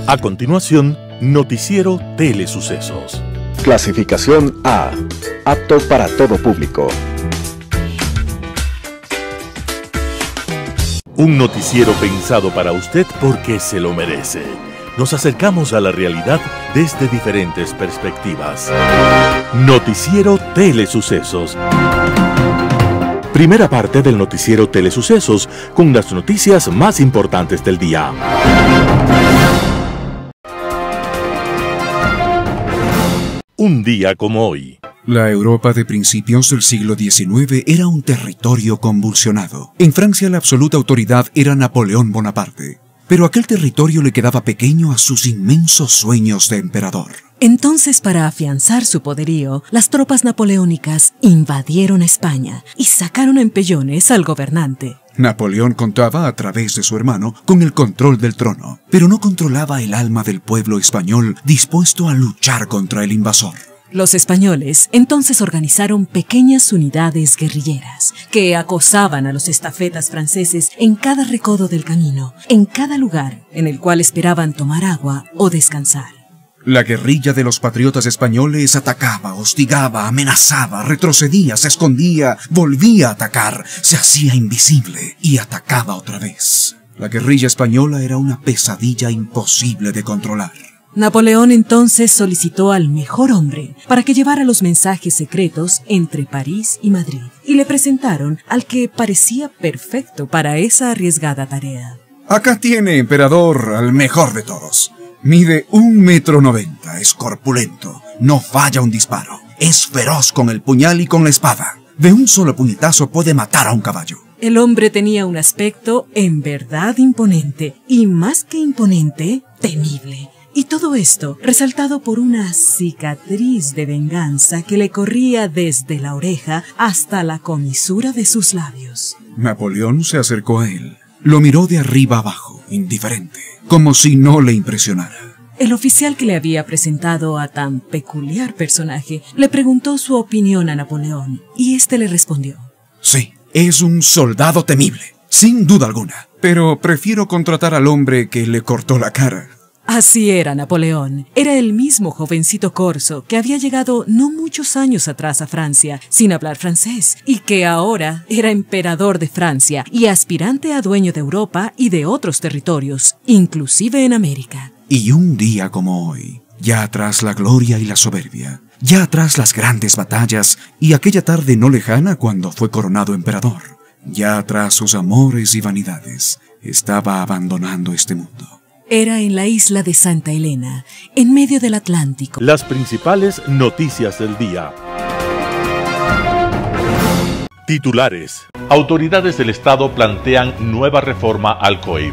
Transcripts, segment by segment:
A continuación, Noticiero Telesucesos. Clasificación A. Apto para todo público. Un noticiero pensado para usted porque se lo merece. Nos acercamos a la realidad desde diferentes perspectivas. Noticiero Telesucesos. Primera parte del Noticiero Telesucesos, con las noticias más importantes del día. Un día como hoy. La Europa de principios del siglo XIX era un territorio convulsionado. En Francia la absoluta autoridad era Napoleón Bonaparte, pero aquel territorio le quedaba pequeño a sus inmensos sueños de emperador. Entonces, para afianzar su poderío, las tropas napoleónicas invadieron España y sacaron a empellones al gobernante. Napoleón contaba, a través de su hermano, con el control del trono, pero no controlaba el alma del pueblo español dispuesto a luchar contra el invasor. Los españoles entonces organizaron pequeñas unidades guerrilleras que acosaban a los estafetas franceses en cada recodo del camino, en cada lugar en el cual esperaban tomar agua o descansar. La guerrilla de los patriotas españoles atacaba, hostigaba, amenazaba, retrocedía, se escondía, volvía a atacar, se hacía invisible y atacaba otra vez. La guerrilla española era una pesadilla imposible de controlar. Napoleón entonces solicitó al mejor hombre para que llevara los mensajes secretos entre París y Madrid, y le presentaron al que parecía perfecto para esa arriesgada tarea. Acá tiene, emperador, al mejor de todos. Mide 1,90 m, es corpulento, no falla un disparo, es feroz con el puñal y con la espada. De un solo puñetazo puede matar a un caballo. El hombre tenía un aspecto en verdad imponente, y más que imponente, temible. Y todo esto resaltado por una cicatriz de venganza que le corría desde la oreja hasta la comisura de sus labios. Napoleón se acercó a él. Lo miró de arriba abajo, indiferente, como si no le impresionara. El oficial que le había presentado a tan peculiar personaje le preguntó su opinión a Napoleón, y éste le respondió: Sí, es un soldado temible, sin duda alguna, pero prefiero contratar al hombre que le cortó la cara. Así era Napoleón. Era el mismo jovencito corso que había llegado no muchos años atrás a Francia sin hablar francés y que ahora era emperador de Francia y aspirante a dueño de Europa y de otros territorios, inclusive en América. Y un día como hoy, ya atrás la gloria y la soberbia, ya atrás las grandes batallas y aquella tarde no lejana cuando fue coronado emperador, ya atrás sus amores y vanidades, estaba abandonando este mundo. Era en la isla de Santa Elena, en medio del Atlántico. Las principales noticias del día. Titulares. Autoridades del Estado plantean nueva reforma al COIP.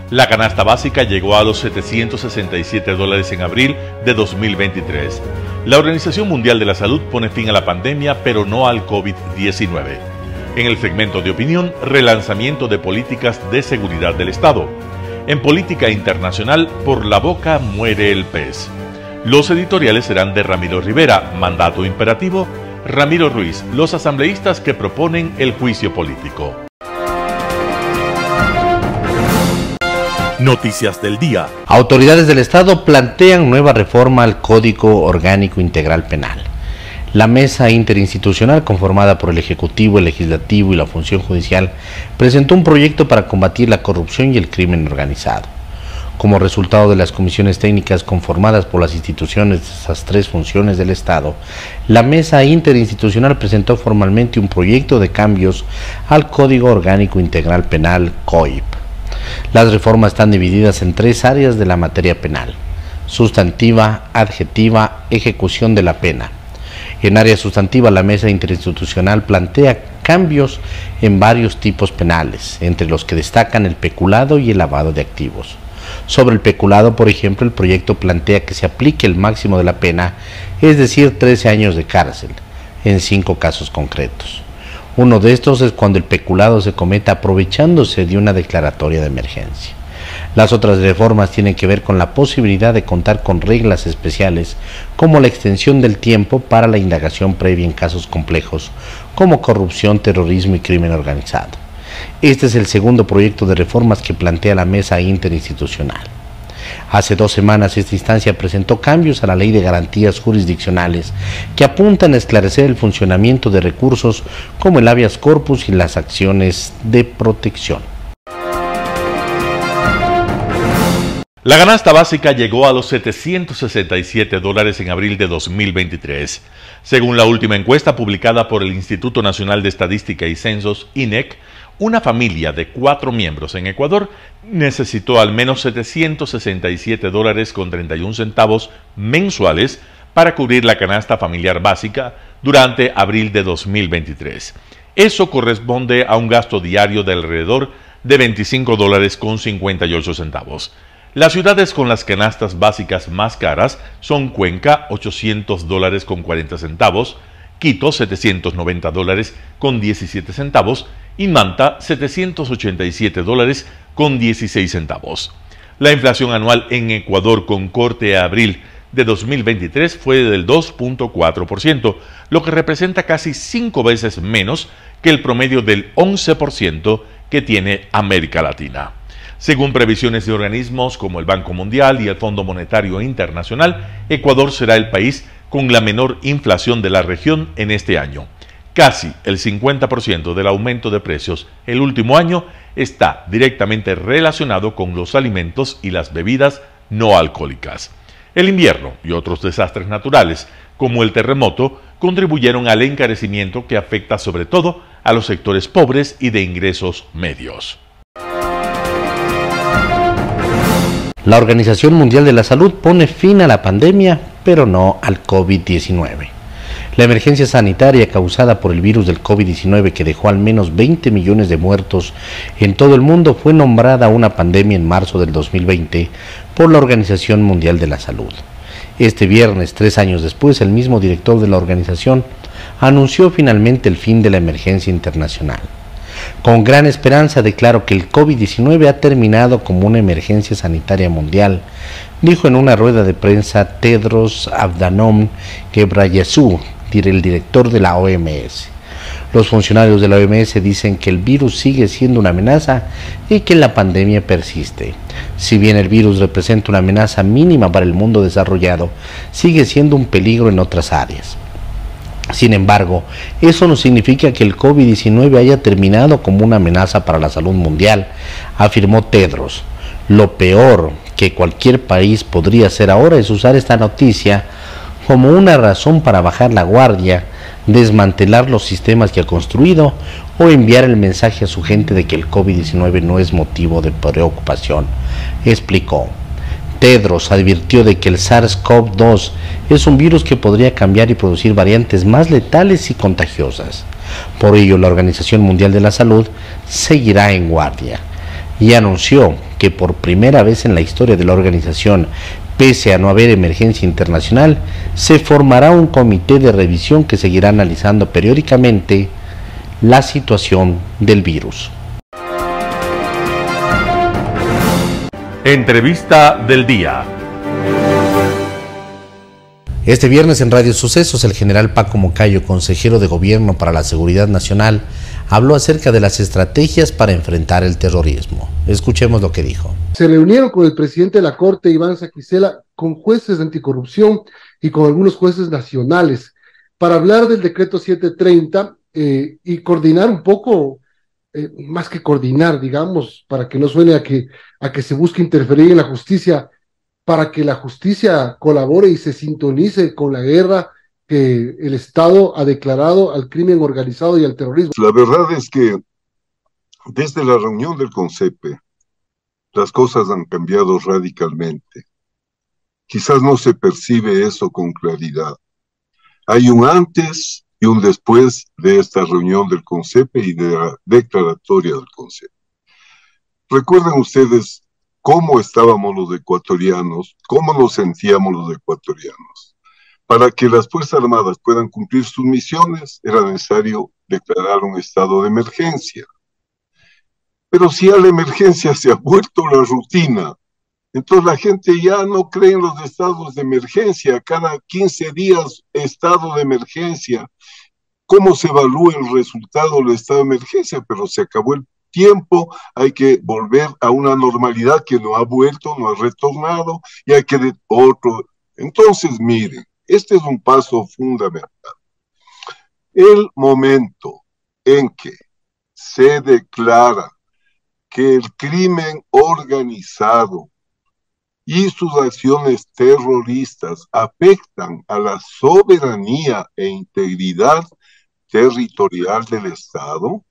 La canasta básica llegó a los $767 en abril de 2023. La Organización Mundial de la Salud pone fin a la pandemia, pero no al COVID-19. En el segmento de opinión, relanzamiento de políticas de seguridad del Estado. En política internacional, por la boca muere el pez. Los editoriales serán de Ramiro Rivera, mandato imperativo, Ramiro Ruiz, los asambleístas que proponen el juicio político. Noticias del día. Autoridades del Estado plantean nueva reforma al Código Orgánico Integral Penal. La mesa interinstitucional conformada por el Ejecutivo, el Legislativo y la Función Judicial presentó un proyecto para combatir la corrupción y el crimen organizado. Como resultado de las comisiones técnicas conformadas por las instituciones de esas tres funciones del Estado, la mesa interinstitucional presentó formalmente un proyecto de cambios al Código Orgánico Integral Penal, COIP. Las reformas están divididas en tres áreas de la materia penal: sustantiva, adjetiva, ejecución de la pena. En área sustantiva, la mesa interinstitucional plantea cambios en varios tipos penales, entre los que destacan el peculado y el lavado de activos. Sobre el peculado, por ejemplo, el proyecto plantea que se aplique el máximo de la pena, es decir, 13 años de cárcel, en 5 casos concretos. Uno de estos es cuando el peculado se cometa aprovechándose de una declaratoria de emergencia. Las otras reformas tienen que ver con la posibilidad de contar con reglas especiales, como la extensión del tiempo para la indagación previa en casos complejos, como corrupción, terrorismo y crimen organizado. Este es el segundo proyecto de reformas que plantea la mesa interinstitucional. Hace 2 semanas esta instancia presentó cambios a la Ley de Garantías Jurisdiccionales que apuntan a esclarecer el funcionamiento de recursos como el habeas corpus y las acciones de protección. La canasta básica llegó a los 767 dólares en abril de 2023. Según la última encuesta publicada por el Instituto Nacional de Estadística y Censos, INEC, una familia de 4 miembros en Ecuador necesitó al menos 767 dólares con 31 centavos mensuales para cubrir la canasta familiar básica durante abril de 2023. Eso corresponde a un gasto diario de alrededor de 25 dólares con 58 centavos. Las ciudades con las canastas básicas más caras son Cuenca, 800 dólares con 40 centavos, Quito, 790 dólares con 17 centavos y Manta, 787 dólares con 16 centavos. La inflación anual en Ecuador con corte a abril de 2023 fue del 2.4%, lo que representa casi 5 veces menos que el promedio del 11% que tiene América Latina. Según previsiones de organismos como el Banco Mundial y el Fondo Monetario Internacional, Ecuador será el país con la menor inflación de la región en este año. Casi el 50% del aumento de precios el último año está directamente relacionado con los alimentos y las bebidas no alcohólicas. El invierno y otros desastres naturales, como el terremoto, contribuyeron al encarecimiento que afecta sobre todo a los sectores pobres y de ingresos medios. La Organización Mundial de la Salud pone fin a la pandemia, pero no al COVID-19. La emergencia sanitaria causada por el virus del COVID-19, que dejó al menos 20 millones de muertos en todo el mundo, fue nombrada una pandemia en marzo del 2020 por la Organización Mundial de la Salud. Este viernes, 3 años después, el mismo director de la organización anunció finalmente el fin de la emergencia internacional. Con gran esperanza declaró que el COVID-19 ha terminado como una emergencia sanitaria mundial, dijo en una rueda de prensa Tedros Adhanom Ghebreyesus, el director de la OMS. Los funcionarios de la OMS dicen que el virus sigue siendo una amenaza y que la pandemia persiste. Si bien el virus representa una amenaza mínima para el mundo desarrollado, sigue siendo un peligro en otras áreas. Sin embargo, eso no significa que el COVID-19 haya terminado como una amenaza para la salud mundial, afirmó Tedros. Lo peor que cualquier país podría hacer ahora es usar esta noticia como una razón para bajar la guardia, desmantelar los sistemas que ha construido o enviar el mensaje a su gente de que el COVID-19 no es motivo de preocupación, explicó. Tedros advirtió de que el SARS-CoV-2 es un virus que podría cambiar y producir variantes más letales y contagiosas. Por ello, la Organización Mundial de la Salud seguirá en guardia y anunció que por primera vez en la historia de la organización, pese a no haber emergencia internacional, se formará un comité de revisión que seguirá analizando periódicamente la situación del virus. Entrevista del día. Este viernes en Radio Sucesos, el general Paco Moncayo, consejero de Gobierno para la Seguridad Nacional, habló acerca de las estrategias para enfrentar el terrorismo. Escuchemos lo que dijo. Se reunieron con el presidente de la Corte, Iván Saquicela, con jueces de anticorrupción y con algunos jueces nacionales para hablar del decreto 730 y coordinar un poco, más que coordinar, digamos, para que no suene a que se busque interferir en la justicia, para que la justicia colabore y se sintonice con la guerra que el Estado ha declarado al crimen organizado y al terrorismo. La verdad es que desde la reunión del CONCEPE, las cosas han cambiado radicalmente. Quizás no se percibe eso con claridad. Hay un antes y un después de esta reunión del CONCEPE y de la declaratoria del CONCEPE. Recuerden ustedes cómo estábamos los ecuatorianos, cómo nos sentíamos los ecuatorianos. Para que las Fuerzas Armadas puedan cumplir sus misiones, era necesario declarar un estado de emergencia. Pero si a la emergencia se ha vuelto la rutina, entonces la gente ya no cree en los estados de emergencia. Cada 15 días, estado de emergencia. ¿Cómo se evalúa el resultado del estado de emergencia? Pero se acabó tiempo, hay que volver a una normalidad que no ha vuelto, no ha retornado, y hay que de otro. Entonces, miren, este es un paso fundamental. El momento en que se declara que el crimen organizado y sus acciones terroristas afectan a la soberanía e integridad territorial del Estado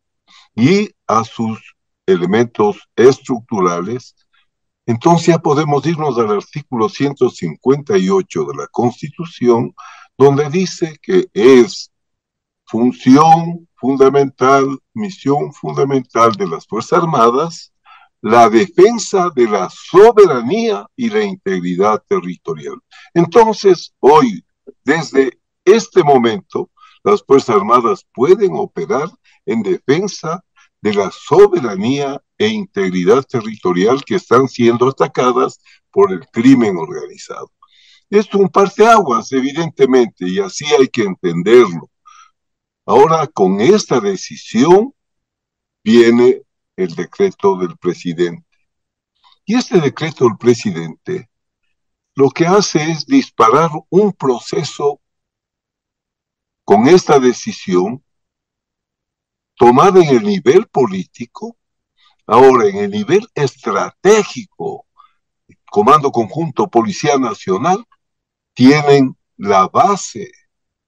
y a sus elementos estructurales, entonces ya podemos irnos al artículo 158 de la Constitución, donde dice que es función fundamental, misión fundamental de las Fuerzas Armadas, la defensa de la soberanía y la integridad territorial. Entonces, hoy, desde este momento, las Fuerzas Armadas pueden operar en defensa de la soberanía e integridad territorial que están siendo atacadas por el crimen organizado. Esto es un parteaguas, evidentemente, y así hay que entenderlo. Ahora, con esta decisión viene el decreto del presidente. Y este decreto del presidente lo que hace es disparar un proceso con esta decisión tomada en el nivel político, ahora en el nivel estratégico. Comando Conjunto Policía Nacional tienen la base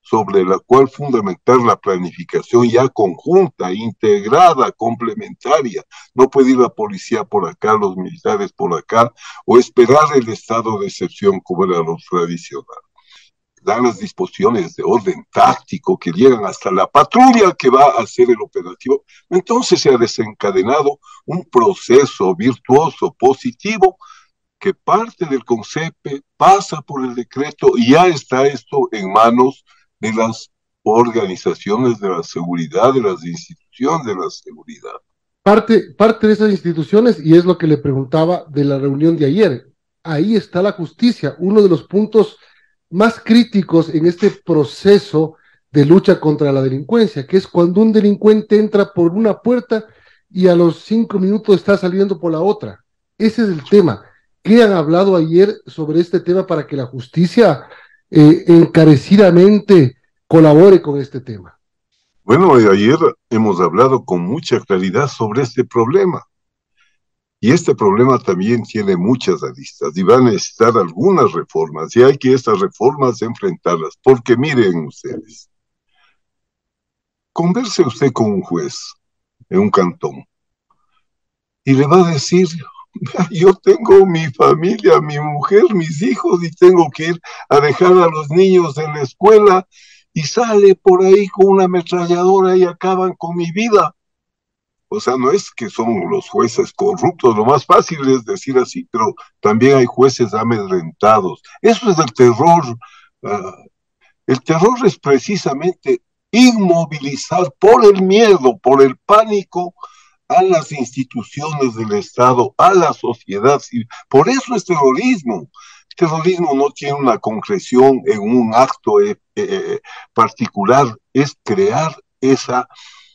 sobre la cual fundamentar la planificación ya conjunta, integrada, complementaria. No puede ir la policía por acá, los militares por acá, o esperar el estado de excepción como era lo tradicional. Dan las disposiciones de orden táctico que llegan hasta la patrulla que va a hacer el operativo. Entonces se ha desencadenado un proceso virtuoso, positivo, que parte del CONCEPE, pasa por el decreto y ya está esto en manos de las organizaciones de la seguridad, de las instituciones de la seguridad. Parte de esas instituciones, y es lo que le preguntaba de la reunión de ayer, ahí está la justicia, uno de los puntos más críticos en este proceso de lucha contra la delincuencia, que es cuando un delincuente entra por una puerta y a los 5 minutos está saliendo por la otra. Ese es el tema. ¿Qué han hablado ayer sobre este tema para que la justicia encarecidamente colabore con este tema? Bueno, ayer hemos hablado con mucha claridad sobre este problema. Y este problema también tiene muchas aristas y va a necesitar algunas reformas. Y hay que estas reformas enfrentarlas. Porque miren ustedes, converse usted con un juez en un cantón y le va a decir: yo tengo mi familia, mi mujer, mis hijos y tengo que ir a dejar a los niños en la escuela, y sale por ahí con una ametralladora y acaban con mi vida. O sea, no es que son los jueces corruptos, lo más fácil es decir así, pero también hay jueces amedrentados. Eso es el terror. El terror es precisamente inmovilizar por el miedo, por el pánico, a las instituciones del Estado, a la sociedad civil. Por eso es terrorismo. Terrorismo no tiene una concreción en un acto particular, es crear esa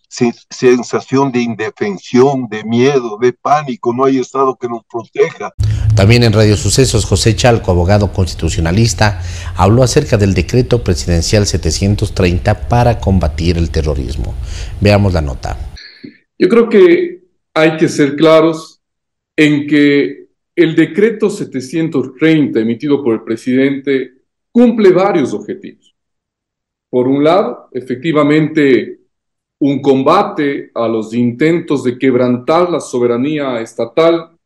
sensación de indefensión, de miedo, de pánico. No hay Estado que nos proteja. También en Radio Sucesos, José Chalco, abogado constitucionalista, habló acerca del decreto presidencial 730 para combatir el terrorismo. Veamos la nota. Yo creo que hay que ser claros en que el decreto 730 emitido por el presidente cumple varios objetivos. Por un lado, efectivamente, un combate a los intentos de quebrantar la soberanía estatal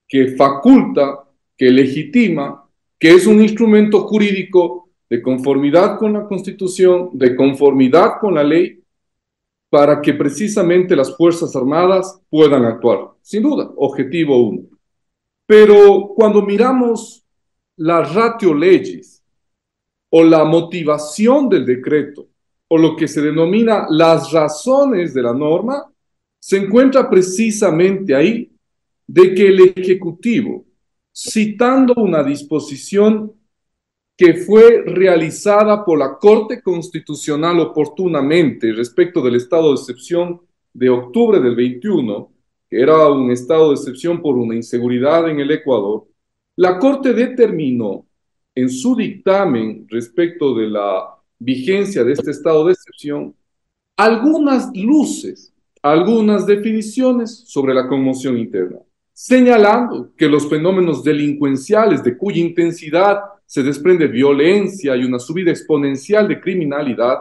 que faculta, que legitima, que es un instrumento jurídico de conformidad con la Constitución, de conformidad con la ley, para que precisamente las Fuerzas Armadas puedan actuar. Sin duda, objetivo uno. Pero cuando miramos la ratio legis o la motivación del decreto o lo que se denomina las razones de la norma, se encuentra precisamente ahí de que el Ejecutivo, citando una disposición que fue realizada por la Corte Constitucional oportunamente respecto del estado de excepción de octubre del 21, que era un estado de excepción por una inseguridad en el Ecuador, la Corte determinó en su dictamen respecto de la vigencia de este estado de excepción algunas luces, algunas definiciones sobre la conmoción interna, señalando que los fenómenos delincuenciales de cuya intensidad se desprende violencia y una subida exponencial de criminalidad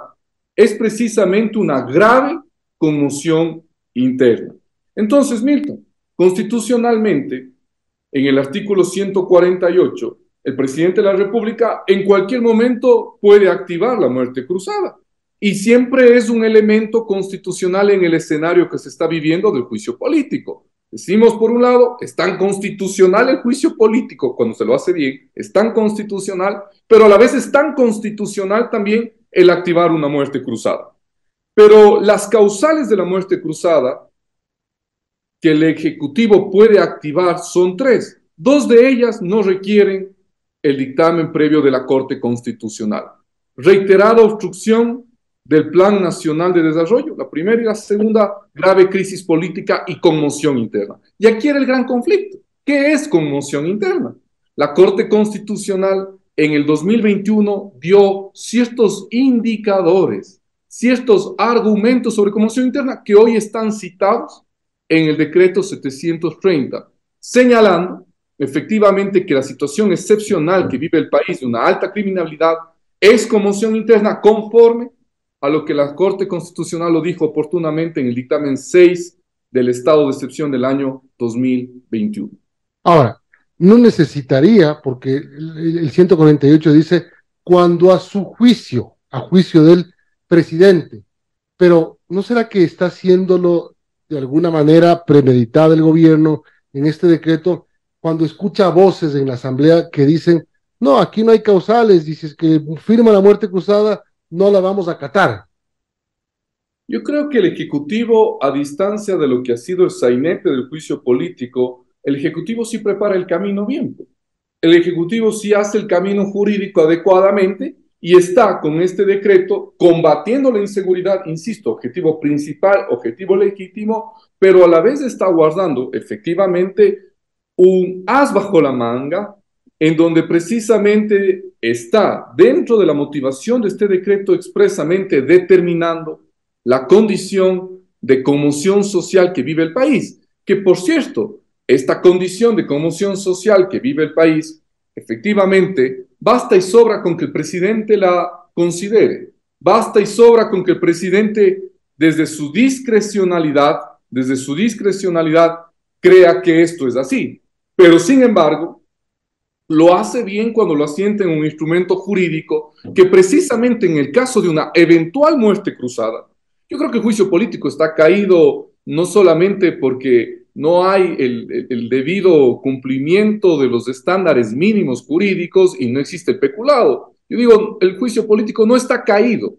es precisamente una grave conmoción interna. Entonces, Milton, constitucionalmente, en el artículo 148, el presidente de la República en cualquier momento puede activar la muerte cruzada. Y siempre es un elemento constitucional en el escenario que se está viviendo del juicio político. Decimos, por un lado, es tan constitucional el juicio político, cuando se lo hace bien, es tan constitucional, pero a la vez es tan constitucional también el activar una muerte cruzada. Pero las causales de la muerte cruzada que el Ejecutivo puede activar son tres. Dos de ellas no requieren el dictamen previo de la Corte Constitucional. Reiterada obstrucción del Plan Nacional de Desarrollo, la primera, y la segunda, grave crisis política y conmoción interna. Y aquí era el gran conflicto. ¿Qué es conmoción interna? La Corte Constitucional en el 2021 dio ciertos indicadores, ciertos argumentos sobre conmoción interna que hoy están citados en el decreto 730, señalando efectivamente que la situación excepcional que vive el país de una alta criminalidad es conmoción interna conforme a lo que la Corte Constitucional lo dijo oportunamente en el dictamen 6 del estado de excepción del año 2021. Ahora, no necesitaría, porque el 148 dice, cuando a su juicio, a juicio del presidente, pero ¿no será que está haciéndolo de alguna manera premeditada el gobierno en este decreto cuando escucha voces en la Asamblea que dicen, no, aquí no hay causales, dices que firma la muerte cruzada, no la vamos a acatar? Yo creo que el Ejecutivo, a distancia de lo que ha sido el sainete del juicio político, el Ejecutivo sí prepara el camino bien. El Ejecutivo sí hace el camino jurídico adecuadamente y está con este decreto combatiendo la inseguridad, insisto, objetivo principal, objetivo legítimo, pero a la vez está guardando efectivamente un as bajo la manga en donde precisamente está dentro de la motivación de este decreto expresamente determinando la condición de conmoción social que vive el país, que por cierto, esta condición de conmoción social que vive el país, efectivamente, basta y sobra con que el presidente la considere, basta y sobra con que el presidente desde su discrecionalidad crea que esto es así, pero sin embargo, lo hace bien cuando lo asienta en un instrumento jurídico que precisamente en el caso de una eventual muerte cruzada, yo creo que el juicio político está caído no solamente porque no hay el debido cumplimiento de los estándares mínimos jurídicos y no existe el peculado. Yo digo, el juicio político no está caído,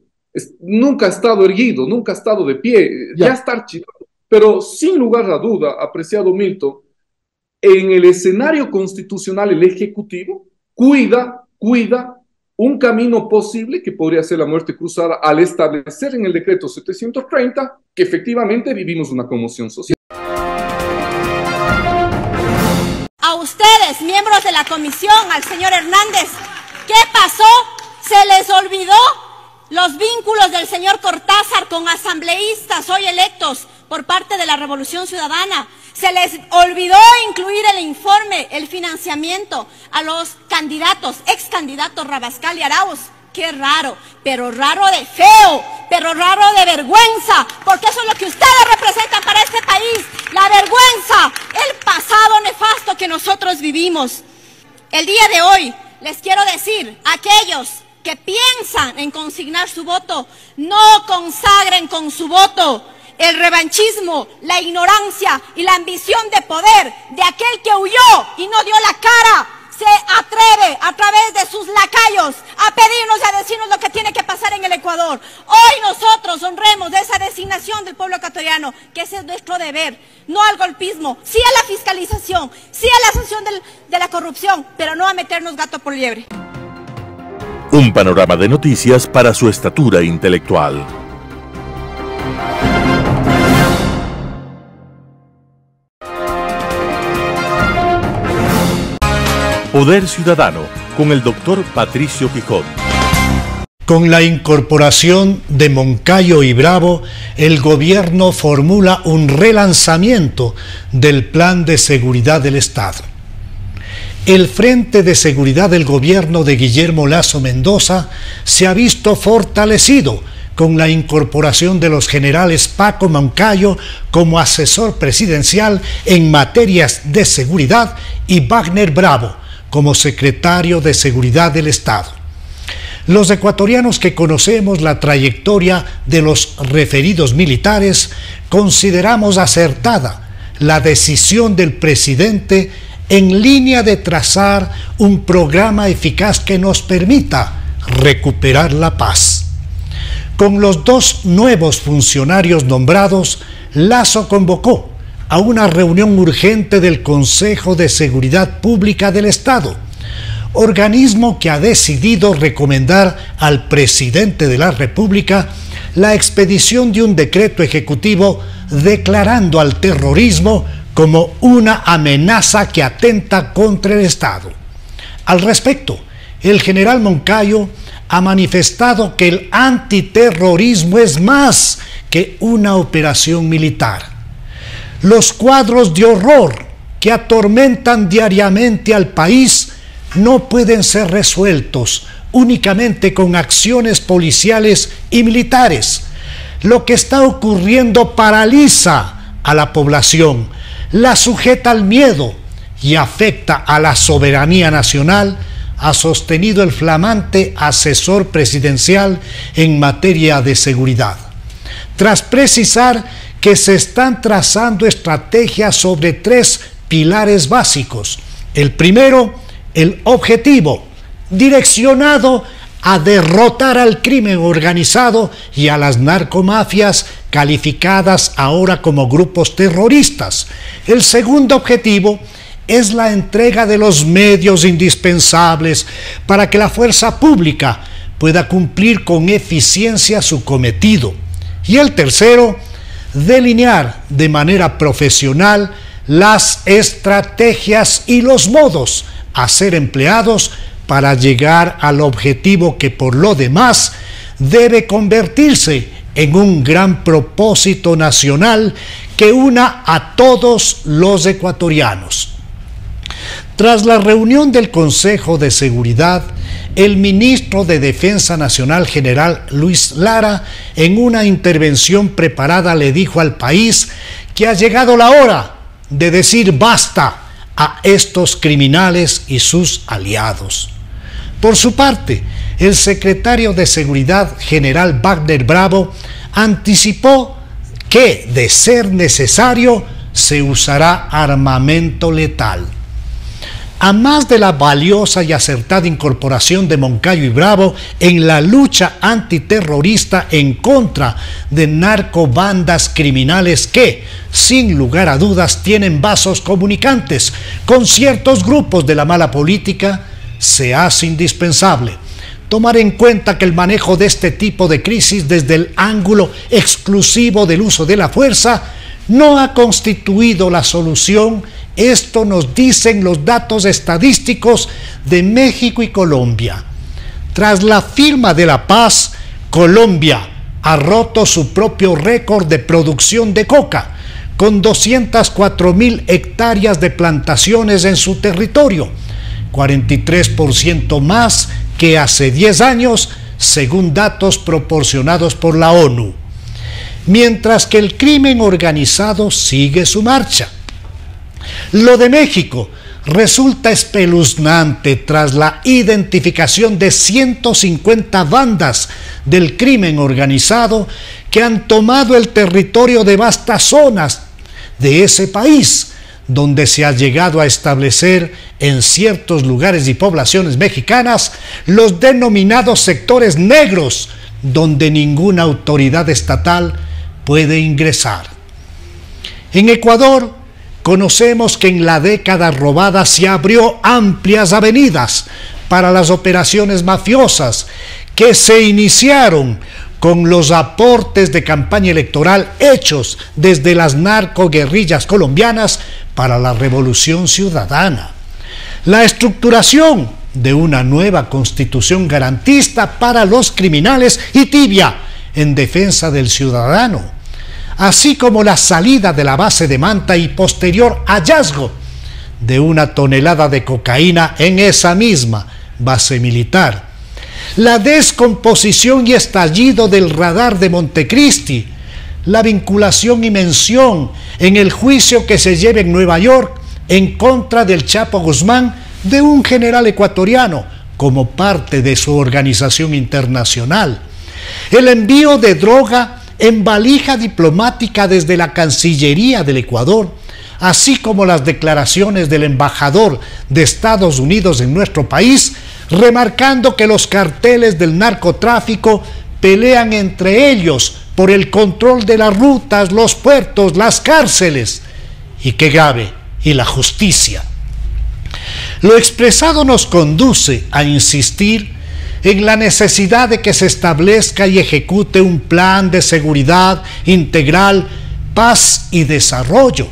nunca ha estado erguido, nunca ha estado de pie, ya está archivado. Pero sin lugar a duda, apreciado Milton, en el escenario constitucional el Ejecutivo cuida un camino posible que podría ser la muerte cruzada al establecer en el decreto 730 que efectivamente vivimos una conmoción social. A ustedes, miembros de la comisión, al señor Hernández, ¿qué pasó? ¿Se les olvidó los vínculos del señor Cortázar con asambleístas hoy electos por parte de la Revolución Ciudadana? Se les olvidó incluir el informe, el financiamiento a los candidatos, ex candidatos Rabascal y Arauz. Qué raro, pero raro de feo, pero raro de vergüenza, porque eso es lo que ustedes representan para este país, la vergüenza, el pasado nefasto que nosotros vivimos. El día de hoy les quiero decir, aquellos que piensan en consignar su voto, no consagren con su voto el revanchismo, la ignorancia y la ambición de poder de aquel que huyó y no dio la cara, se atreve a través de sus lacayos a pedirnos y a decirnos lo que tiene que pasar en el Ecuador. Hoy nosotros honremos esa designación del pueblo ecuatoriano, que ese es nuestro deber, no al golpismo, sí a la fiscalización, sí a la sanción de la corrupción, pero no a meternos gato por liebre. Un panorama de noticias para su estatura intelectual. Poder Ciudadano con el doctor Patricio Quijón. Con la incorporación de Moncayo y Bravo, el gobierno formula un relanzamiento del Plan de Seguridad del Estado. El Frente de Seguridad del gobierno de Guillermo Lasso Mendoza se ha visto fortalecido con la incorporación de los generales Paco Moncayo como asesor presidencial en materias de seguridad y Wagner Bravo como secretario de Seguridad del Estado. Los ecuatorianos que conocemos la trayectoria de los referidos militares consideramos acertada la decisión del presidente en línea de trazar un programa eficaz que nos permita recuperar la paz. Con los dos nuevos funcionarios nombrados, Lasso convocó a una reunión urgente del Consejo de Seguridad Pública del Estado, organismo que ha decidido recomendar al presidente de la República la expedición de un decreto ejecutivo declarando al terrorismo como una amenaza que atenta contra el Estado. Al respecto, el general Moncayo ha manifestado que el antiterrorismo es más que una operación militar. Los cuadros de horror que atormentan diariamente al país no pueden ser resueltos únicamente con acciones policiales y militares. Lo que está ocurriendo paraliza a la población, la sujeta al miedo y afecta a la soberanía nacional, ha sostenido el flamante asesor presidencial en materia de seguridad. Tras precisar que se están trazando estrategias sobre tres pilares básicos. El primero, el objetivo, direccionado a derrotar al crimen organizado y a las narcomafias calificadas ahora como grupos terroristas. El segundo objetivo es la entrega de los medios indispensables para que la fuerza pública pueda cumplir con eficiencia su cometido. Y el tercero, delinear de manera profesional las estrategias y los modos a ser empleados para llegar al objetivo que por lo demás debe convertirse en un gran propósito nacional que una a todos los ecuatorianos. Tras la reunión del Consejo de Seguridad, el ministro de Defensa Nacional general Luis Lara, en una intervención preparada, le dijo al país que ha llegado la hora de decir basta a estos criminales y sus aliados. Por su parte, el secretario de Seguridad general Wagner Bravo anticipó que, de ser necesario, se usará armamento letal. A más de la valiosa y acertada incorporación de Moncayo y Bravo en la lucha antiterrorista en contra de narcobandas criminales que, sin lugar a dudas, tienen vasos comunicantes con ciertos grupos de la mala política, se hace indispensable tomar en cuenta que el manejo de este tipo de crisis desde el ángulo exclusivo del uso de la fuerza no ha constituido la solución. Esto nos dicen los datos estadísticos de México y Colombia. Tras la firma de la paz, Colombia ha roto su propio récord de producción de coca, con 204.000 hectáreas de plantaciones en su territorio, 43% más que hace 10 años, según datos proporcionados por la ONU. Mientras que el crimen organizado sigue su marcha. Lo de México resulta espeluznante tras la identificación de 150 bandas del crimen organizado que han tomado el territorio de vastas zonas de ese país, donde se ha llegado a establecer en ciertos lugares y poblaciones mexicanas los denominados sectores negros, donde ninguna autoridad estatal puede ingresar. En Ecuador, conocemos que en la década robada se abrió amplias avenidas para las operaciones mafiosas que se iniciaron con los aportes de campaña electoral hechos desde las narcoguerrillas colombianas para la Revolución Ciudadana. la estructuración de una nueva constitución garantista para los criminales y tibia en defensa del ciudadano, así como la salida de la base de Manta y posterior hallazgo de una tonelada de cocaína en esa misma base militar, la descomposición y estallido del radar de Montecristi, la vinculación y mención en el juicio que se lleva en Nueva York en contra del Chapo Guzmán de un general ecuatoriano como parte de su organización internacional, el envío de droga en valija diplomática desde la Cancillería del Ecuador, así como las declaraciones del embajador de Estados Unidos en nuestro país, remarcando que los carteles del narcotráfico pelean entre ellos por el control de las rutas, los puertos, las cárceles, y qué grave, y la justicia. Lo expresado nos conduce a insistir en la necesidad de que se establezca y ejecute un plan de seguridad integral, paz y desarrollo,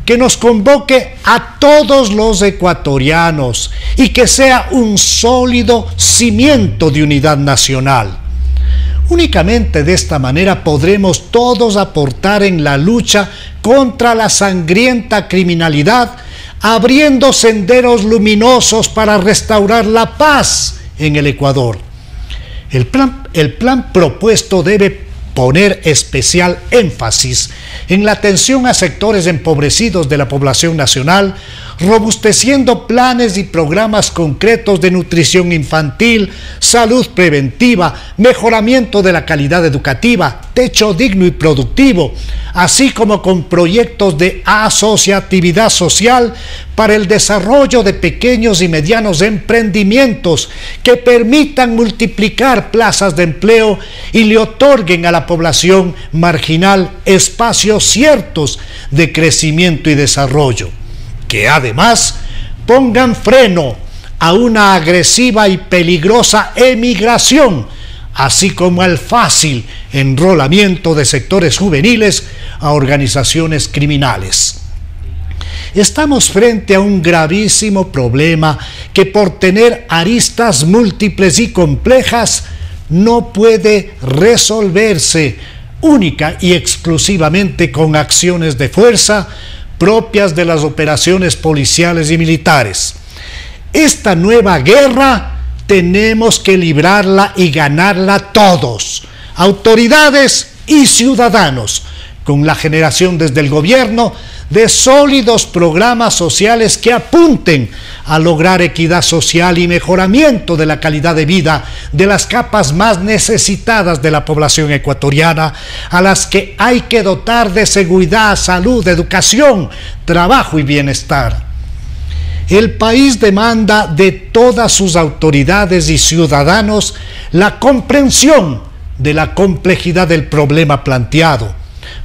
que nos convoque a todos los ecuatorianos y que sea un sólido cimiento de unidad nacional. Únicamente de esta manera podremos todos aportar en la lucha contra la sangrienta criminalidad, abriendo senderos luminosos para restaurar la paz en el Ecuador. El plan propuesto debe poner especial énfasis en la atención a sectores empobrecidos de la población nacional, robusteciendo planes y programas concretos de nutrición infantil, salud preventiva, mejoramiento de la calidad educativa, techo digno y productivo, así como con proyectos de asociatividad social para el desarrollo de pequeños y medianos emprendimientos que permitan multiplicar plazas de empleo y le otorguen a la población marginal espacios ciertos de crecimiento y desarrollo, que además pongan freno a una agresiva y peligrosa emigración, así como al fácil enrolamiento de sectores juveniles a organizaciones criminales. Estamos frente a un gravísimo problema que, por tener aristas múltiples y complejas, no puede resolverse única y exclusivamente con acciones de fuerza propias de las operaciones policiales y militares. Esta nueva guerra tenemos que librarla y ganarla todos, autoridades y ciudadanos, con la generación desde el gobierno de sólidos programas sociales que apunten a lograr equidad social y mejoramiento de la calidad de vida de las capas más necesitadas de la población ecuatoriana, a las que hay que dotar de seguridad, salud, educación, trabajo y bienestar. El país demanda de todas sus autoridades y ciudadanos la comprensión de la complejidad del problema planteado,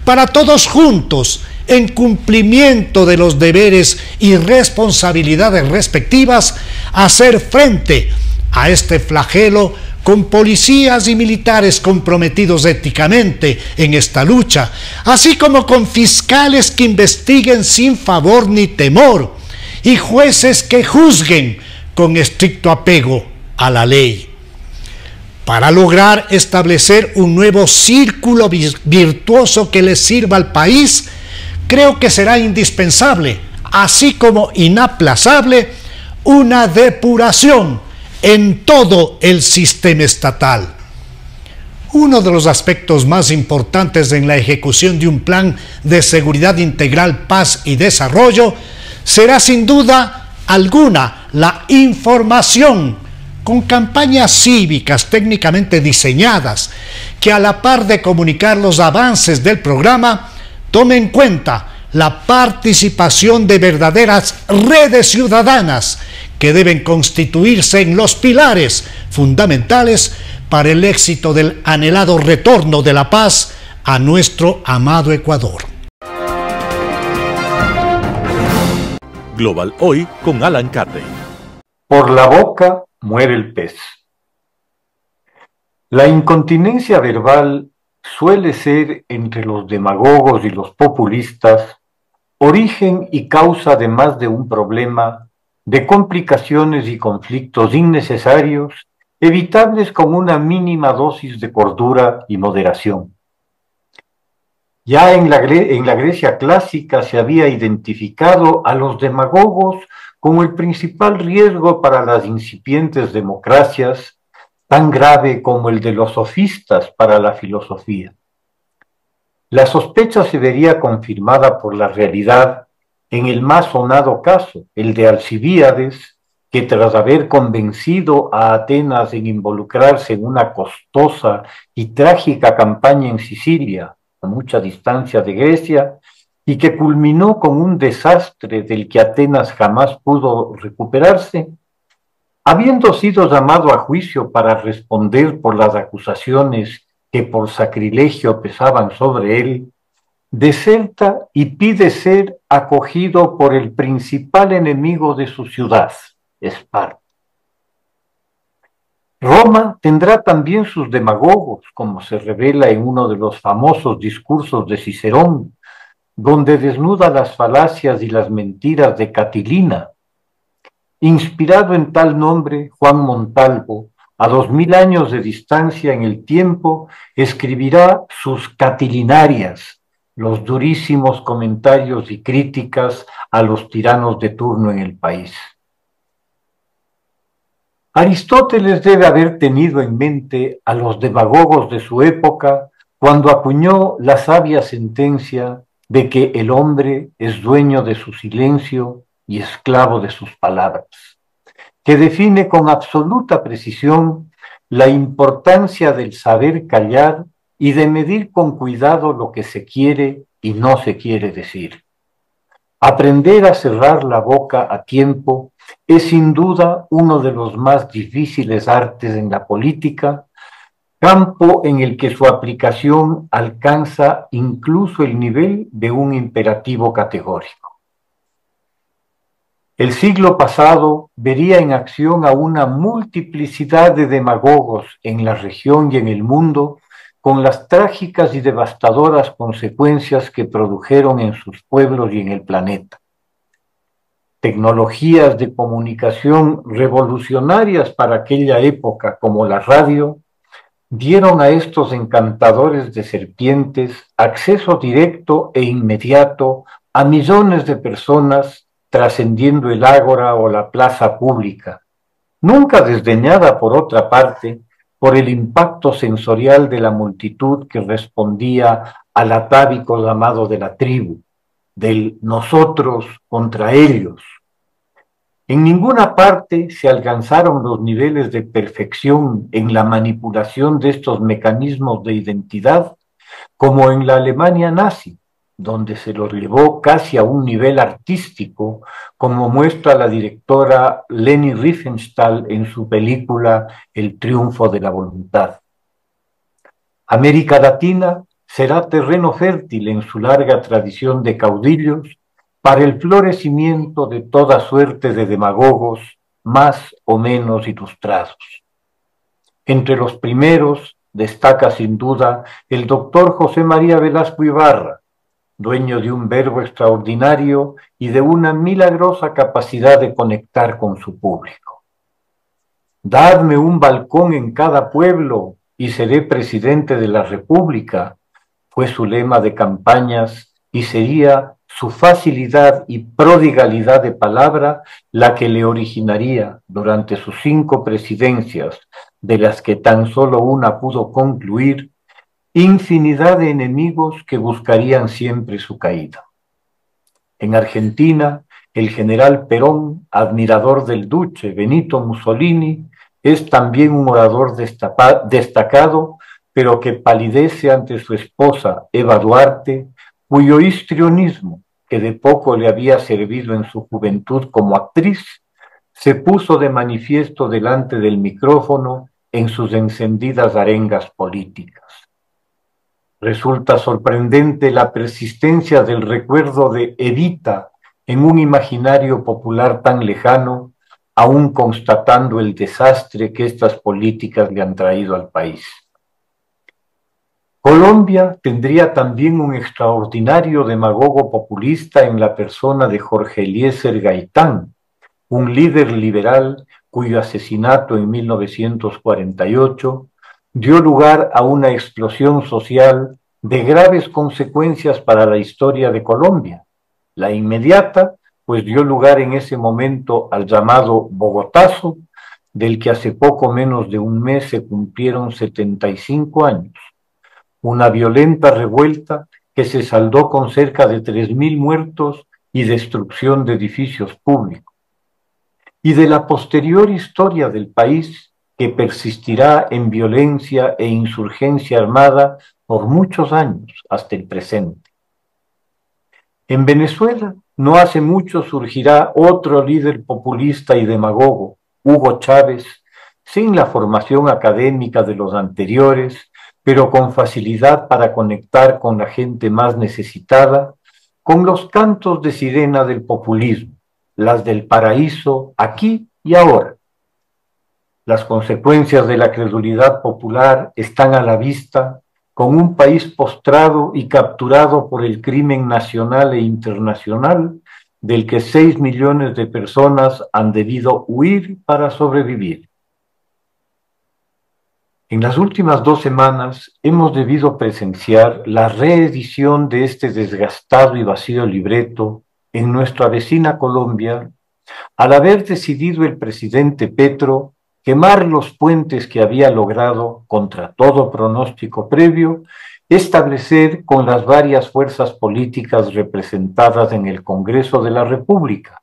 para todos juntos, en cumplimiento de los deberes y responsabilidades respectivas, hacer frente a este flagelo con policías y militares comprometidos éticamente en esta lucha, así como con fiscales que investiguen sin favor ni temor y jueces que juzguen con estricto apego a la ley. Para lograr establecer un nuevo círculo virtuoso que le sirva al país, creo que será indispensable, así como inaplazable, una depuración en todo el sistema estatal. Uno de los aspectos más importantes en la ejecución de un plan de seguridad integral, paz y desarrollo será sin duda alguna la información, con campañas cívicas técnicamente diseñadas que, a la par de comunicar los avances del programa, tome en cuenta la participación de verdaderas redes ciudadanas que deben constituirse en los pilares fundamentales para el éxito del anhelado retorno de la paz a nuestro amado Ecuador. Global Hoy con Alan Carden. Por la boca muere el pez. La incontinencia verbal suele ser, entre los demagogos y los populistas, origen y causa de más de un problema de complicaciones y conflictos innecesarios, evitables con una mínima dosis de cordura y moderación. Ya en la Grecia clásica se había identificado a los demagogos como el principal riesgo para las incipientes democracias, tan grave como el de los sofistas para la filosofía. La sospecha se vería confirmada por la realidad en el más sonado caso, el de Alcibíades, que tras haber convencido a Atenas en involucrarse en una costosa y trágica campaña en Sicilia, a mucha distancia de Grecia, y que culminó con un desastre del que Atenas jamás pudo recuperarse, habiendo sido llamado a juicio para responder por las acusaciones que por sacrilegio pesaban sobre él, deserta y pide ser acogido por el principal enemigo de su ciudad, Esparta. Roma tendrá también sus demagogos, como se revela en uno de los famosos discursos de Cicerón, donde desnuda las falacias y las mentiras de Catilina. Inspirado en tal nombre, Juan Montalvo, a 2000 años de distancia en el tiempo, escribirá sus Catilinarias, los durísimos comentarios y críticas a los tiranos de turno en el país. Aristóteles debe haber tenido en mente a los demagogos de su época cuando acuñó la sabia sentencia de que el hombre es dueño de su silencio y esclavo de sus palabras, que define con absoluta precisión la importancia del saber callar y de medir con cuidado lo que se quiere y no se quiere decir. Aprender a cerrar la boca a tiempo es sin duda uno de los más difíciles artes en la política, campo en el que su aplicación alcanza incluso el nivel de un imperativo categórico. El siglo pasado vería en acción a una multiplicidad de demagogos en la región y en el mundo, con las trágicas y devastadoras consecuencias que produjeron en sus pueblos y en el planeta. Tecnologías de comunicación revolucionarias para aquella época, como la radio, dieron a estos encantadores de serpientes acceso directo e inmediato a millones de personas, trascendiendo el ágora o la plaza pública, nunca desdeñada por otra parte por el impacto sensorial de la multitud que respondía al atávico llamado de la tribu, del nosotros contra ellos. En ninguna parte se alcanzaron los niveles de perfección en la manipulación de estos mecanismos de identidad como en la Alemania nazi, donde se los llevó casi a un nivel artístico, como muestra la directora Leni Riefenstahl en su película El triunfo de la voluntad. América Latina será terreno fértil en su larga tradición de caudillos para el florecimiento de toda suerte de demagogos más o menos ilustrados. Entre los primeros destaca sin duda el doctor José María Velasco Ibarra, dueño de un verbo extraordinario y de una milagrosa capacidad de conectar con su público. Dadme un balcón en cada pueblo y seré presidente de la República, fue su lema de campañas y sería su facilidad y prodigalidad de palabra la que le originaría durante sus 5 presidencias, de las que tan solo una pudo concluir, infinidad de enemigos que buscarían siempre su caída. En Argentina, el general Perón, admirador del duce Benito Mussolini, es también un orador destacado, pero que palidece ante su esposa Eva Duarte, cuyo histrionismo, que de poco le había servido en su juventud como actriz, se puso de manifiesto delante del micrófono en sus encendidas arengas políticas. Resulta sorprendente la persistencia del recuerdo de Evita en un imaginario popular tan lejano, aún constatando el desastre que estas políticas le han traído al país. Colombia tendría también un extraordinario demagogo populista en la persona de Jorge Eliezer Gaitán, un líder liberal cuyo asesinato en 1948 dio lugar a una explosión social de graves consecuencias para la historia de Colombia. La inmediata, pues dio lugar en ese momento al llamado Bogotazo, del que hace poco menos de un mes se cumplieron 75 años. Una violenta revuelta que se saldó con cerca de 3.000 muertos y destrucción de edificios públicos. Y de la posterior historia del país, que persistirá en violencia e insurgencia armada por muchos años hasta el presente. En Venezuela, no hace mucho surgirá otro líder populista y demagogo, Hugo Chávez, sin la formación académica de los anteriores, pero con facilidad para conectar con la gente más necesitada, con los cantos de sirena del populismo, las del paraíso aquí y ahora. Las consecuencias de la credulidad popular están a la vista, con un país postrado y capturado por el crimen nacional e internacional, del que 6 millones de personas han debido huir para sobrevivir. En las últimas 2 semanas hemos debido presenciar la reedición de este desgastado y vacío libreto en nuestra vecina Colombia, al haber decidido el presidente Petro quemar los puentes que había logrado, contra todo pronóstico previo, establecer con las varias fuerzas políticas representadas en el Congreso de la República,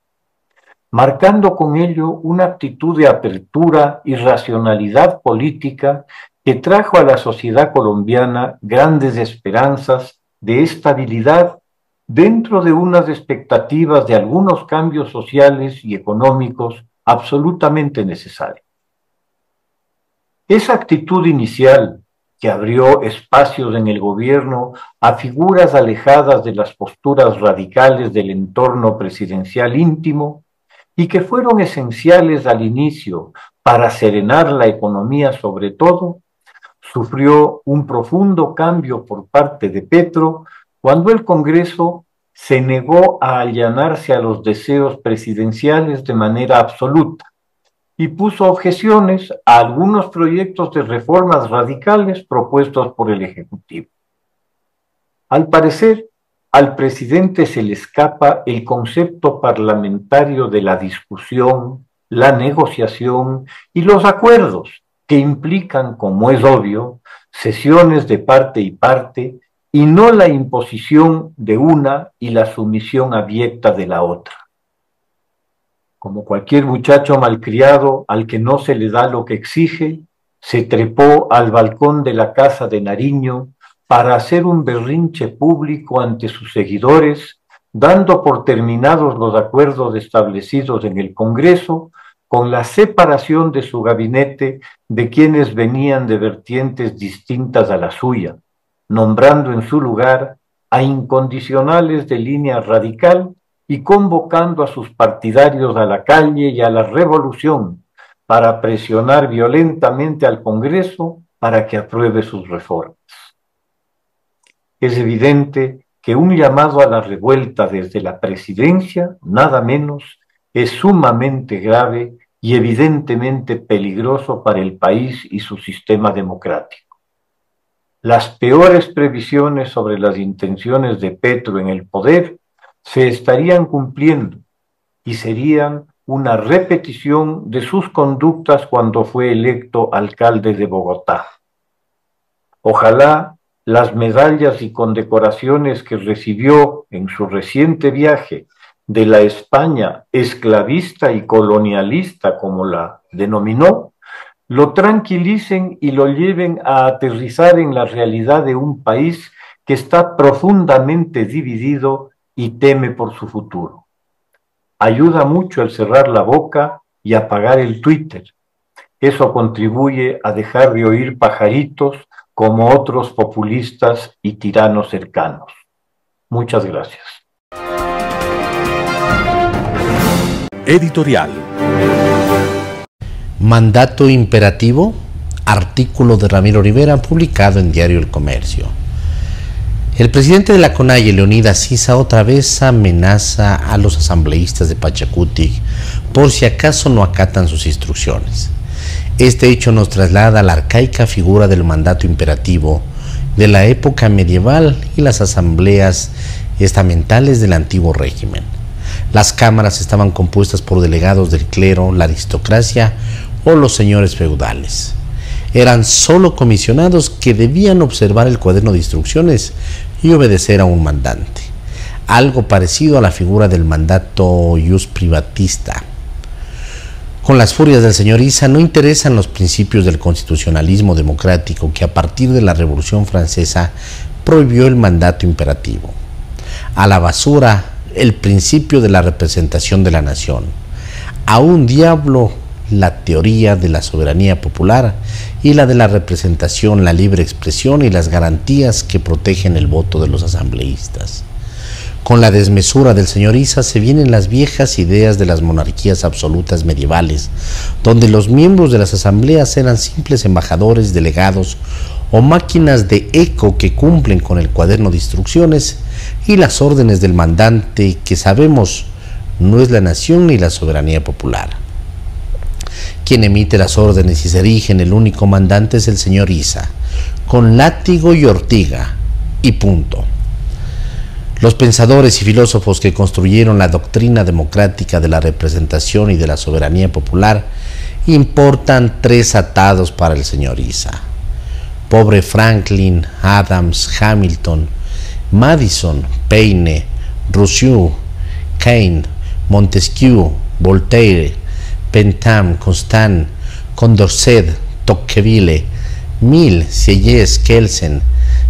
marcando con ello una actitud de apertura y racionalidad política que trajo a la sociedad colombiana grandes esperanzas de estabilidad dentro de unas expectativas de algunos cambios sociales y económicos absolutamente necesarios. Esa actitud inicial, que abrió espacios en el gobierno a figuras alejadas de las posturas radicales del entorno presidencial íntimo y que fueron esenciales al inicio para serenar la economía sobre todo, sufrió un profundo cambio por parte de Petro cuando el Congreso se negó a allanarse a los deseos presidenciales de manera absoluta y puso objeciones a algunos proyectos de reformas radicales propuestos por el Ejecutivo. Al parecer, al presidente se le escapa el concepto parlamentario de la discusión, la negociación y los acuerdos que implican, como es obvio, sesiones de parte y parte y no la imposición de una y la sumisión abyecta de la otra. Como cualquier muchacho malcriado al que no se le da lo que exige, se trepó al balcón de la casa de Nariño para hacer un berrinche público ante sus seguidores, dando por terminados los acuerdos establecidos en el Congreso con la separación de su gabinete de quienes venían de vertientes distintas a la suya, nombrando en su lugar a incondicionales de línea radical y convocando a sus partidarios a la calle y a la revolución para presionar violentamente al Congreso para que apruebe sus reformas. Es evidente que un llamado a la revuelta desde la presidencia, nada menos, es sumamente grave y evidentemente peligroso para el país y su sistema democrático. Las peores previsiones sobre las intenciones de Petro en el poder se estarían cumpliendo y serían una repetición de sus conductas cuando fue electo alcalde de Bogotá. Ojalá las medallas y condecoraciones que recibió en su reciente viaje de la España esclavista y colonialista, como la denominó, lo tranquilicen y lo lleven a aterrizar en la realidad de un país que está profundamente dividido y teme por su futuro. Ayuda mucho el cerrar la boca y apagar el Twitter. Eso contribuye a dejar de oír pajaritos como otros populistas y tiranos cercanos. Muchas gracias. Editorial. Mandato imperativo, artículo de Ramiro Rivera publicado en Diario El Comercio. El presidente de la CONAIE, Leonidas Issa, otra vez amenaza a los asambleístas de Pachacutic por si acaso no acatan sus instrucciones. Este hecho nos traslada a la arcaica figura del mandato imperativo de la época medieval y las asambleas estamentales del antiguo régimen. Las cámaras estaban compuestas por delegados del clero, la aristocracia o los señores feudales. Eran solo comisionados que debían observar el cuaderno de instrucciones y obedecer a un mandante, algo parecido a la figura del mandato ius privatista. Con las furias del señor Issa no interesan los principios del constitucionalismo democrático que a partir de la Revolución Francesa prohibió el mandato imperativo. A la basura el principio de la representación de la nación. A un diablo la teoría de la soberanía popular y la de la representación, la libre expresión y las garantías que protegen el voto de los asambleístas. Con la desmesura del señor Issa se vienen las viejas ideas de las monarquías absolutas medievales, donde los miembros de las asambleas eran simples embajadores, delegados o máquinas de eco que cumplen con el cuaderno de instrucciones y las órdenes del mandante, que sabemos no es la nación ni la soberanía popular. Quien emite las órdenes y se erige en el único mandante es el señor Issa, con látigo y ortiga, y punto. Los pensadores y filósofos que construyeron la doctrina democrática de la representación y de la soberanía popular importan 3 atados para el señor Issa. Pobre Franklin, Adams, Hamilton, Madison, Paine, Rousseau, Kane, Montesquieu, Voltaire, Bentham, Constant, Condorcet, Tocqueville, Mill, Sieyès, Kelsen,